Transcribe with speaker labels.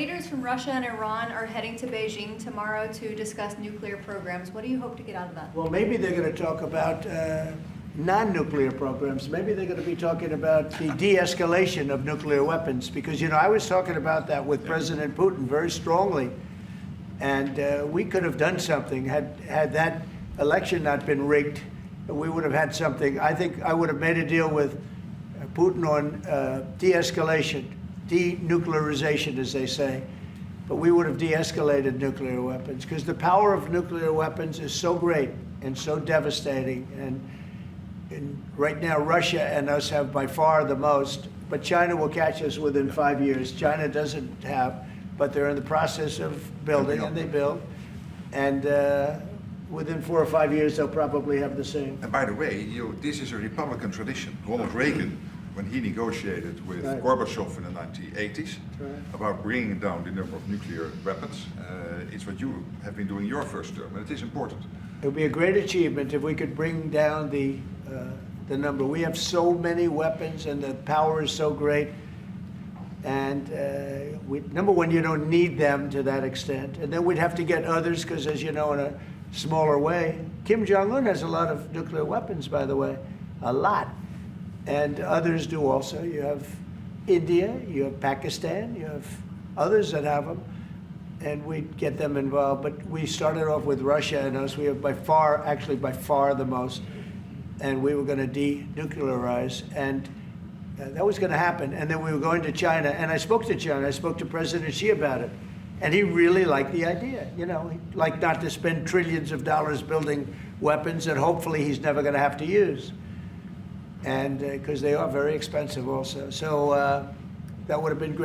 Speaker 1: leaders from Russia and Iran are heading to Beijing tomorrow to discuss nuclear programs. What do you hope to get out of that?
Speaker 2: Well, maybe they're going to talk about non-nuclear programs. Maybe they're going to be talking about the de-escalation of nuclear weapons. Because, I was talking about that with President Putin very strongly. And we could have done something had that election not been rigged. We would have had something. I think I would have made a deal with Putin on de-escalation, denuclearization, as they say. But we would have de-escalated nuclear weapons because the power of nuclear weapons is so great and so devastating. And right now, Russia and us have by far the most, but China will catch us within 5 years. China doesn't have, but they're in the process of building, and they build. And within 4 or 5 years, they'll probably have the same.
Speaker 3: And by the way, this is a Republican tradition. Ronald Reagan, when he negotiated with Gorbachev in the 1980s about bringing down the number of nuclear weapons, it's what you have been doing your first term, and it is important.
Speaker 2: It would be a great achievement if we could bring down the number. We have so many weapons, and the power is so great. And number one, you don't need them to that extent. And then we'd have to get others, because as you know, in a smaller way, Kim Jong-un has a lot of nuclear weapons, by the way, a lot. And others do also. You have India, you have Pakistan, you have others that have them. And we'd get them involved. But we started off with Russia and us. We have by far the most. And we were going to denuclearize. And that was going to happen. And then we were going to China. And I spoke to China. I spoke to President Xi about it. And he really liked the idea. He'd like not to spend trillions of dollars building weapons that hopefully he's never going to have to use. And because they are very expensive also. So that would have been great.